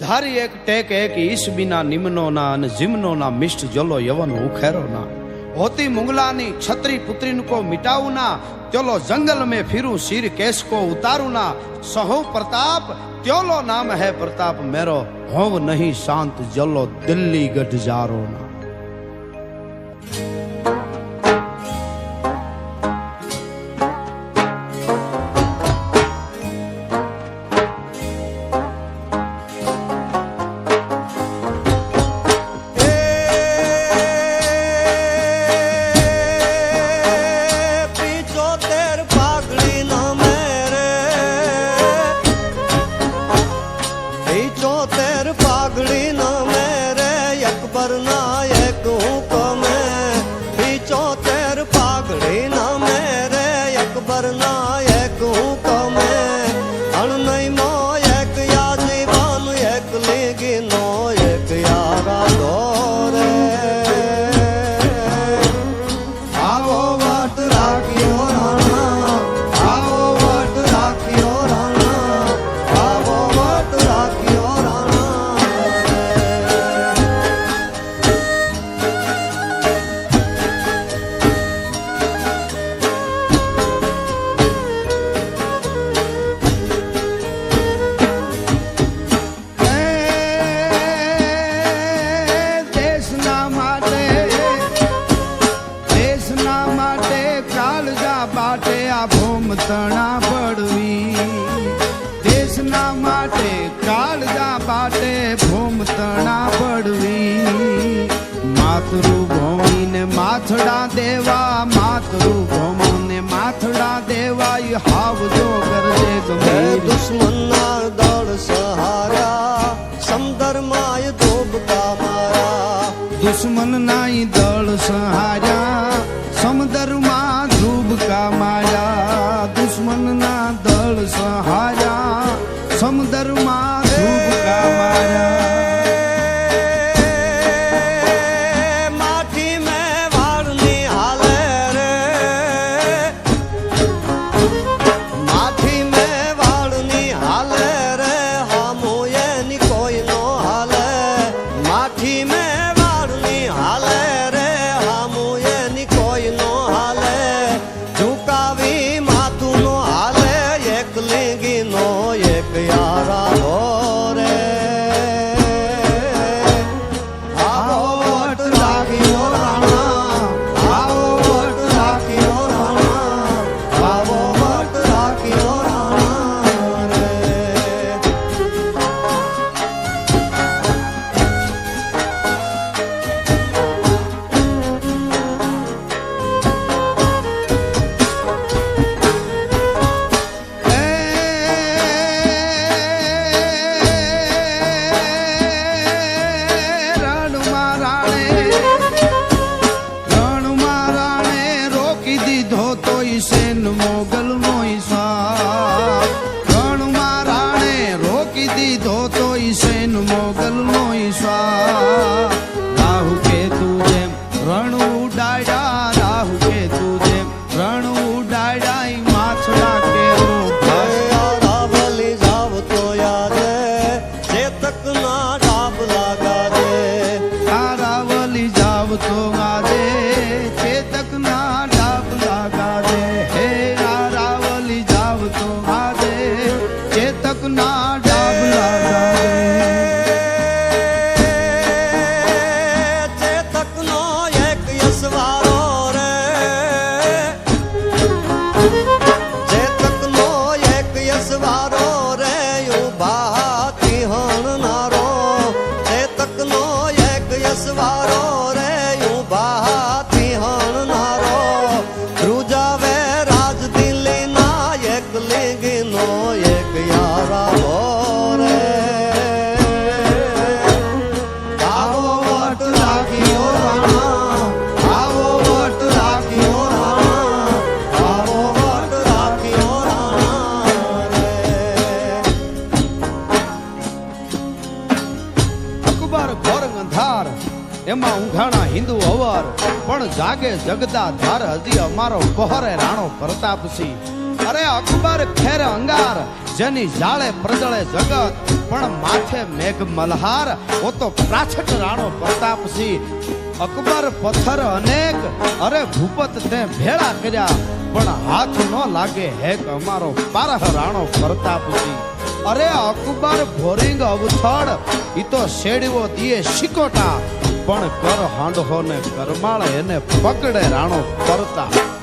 ધારી એક ટેક એક ઈશ બીના નિમનો ના અને જીમનો ના મિષ્ટ જલો યવન ઉખેરો ના होती मुंगलानी छत्री पुत्रीन को मिटाऊ ना त्योलो जंगल में फिरूं सिर केस को उतारू ना सहो प्रताप त्योलो नाम है प्रताप मेरो होव नहीं शांत जलो दिल्ली गढ़ जारो ना। તણા પડવી દેશના માટે કાળજા બાટે ભૂમ તણા પડવી માતૃભૂમિ ને માથડા દેવા માતૃભૂમિ ને માથડા દેવા ઈ હાવજો કરજે ગમે દુશ્મનના દળ સહારા સમધર્માય ધોબકા મારા દુશ્મનના દળ સહારા સમધર્મા ધૂબકા માયા દુશ્મનના દળ સહાયા સમધર્મા ધૂબકા માયા માઠી મેં વાળની હાલે રે માઠી મેં વાળની હાલે રે હામો એની કોઈ નો હાલે માઠી મેં વાળની હાલે રે હામો એની કોઈ નો હાલે ઝુકાવી માથું નો હાલે એક લીંગી નો એક યારા હો રે આવો વટ રાખ્યો રાણા આવો વટ રાખ્યો રાણા આવો વટ રાખ્યો રાણા રે મોગલ નો ઈશા રણમાં રાણે રોકી દીધો તો ઈસેન મોગલ નો ઈશા રાહુ કે તું જેમ રણ ઉડાડ્યા રાહુ કે તું જેમ રણ ઉડાડ્યા માછડા કેરો રાવલી જાવ તો યાદે ચેતક ના ડાબ લાગા દે રાવલી જાવ તો ગાદે ચેતક ના ડાબ લાગા દે હે રાવલી જાવ તો ગાદે ચેતક ના ડાબ લાગા દે ચેતક નો એક યશવારો રે ચેતક નો એક યશવારો રે ઉભાતી હણનારો ચેતક નો એક યશવારો રે ઉભાતી હણનારો ધ્રુજાવે રાજ દિલ્હી ના એક લીંગી નો એક યારા હો રે આવો વટ રાખ્યો રાણા આવો વટ રાખ્યો રાણા આવો વટ રાખ્યો રાણા રે અકબર ઘોર અંધાર એમાં ઊંઘાણા હિન્દુ અવર પણ જાગે જગદા ધાર હજી અમારો પહોરે રાણો પ્રતાપસિંહ અરે અકબર ખેર અંગાર જેની જાળે પ્રજળે જગત પણ માથે મેઘ મલ્હાર ઓ તો પ્રાછટ રાણો પ્રતાપસિંહ અકબર પથ્થર અનેક અરે ભૂપત તે ભેળા કર્યા પણ હાથ ન લાગે હેક અમારો પારહ રાણો પ્રતાપસિંહ અરે અકબર ભોરિંગ અવથડ ઈ તો શેડવો દીએ શિકોટા પણ કર હાંડહો ને કરમાળ એને પકડે રાણો પ્રતાપ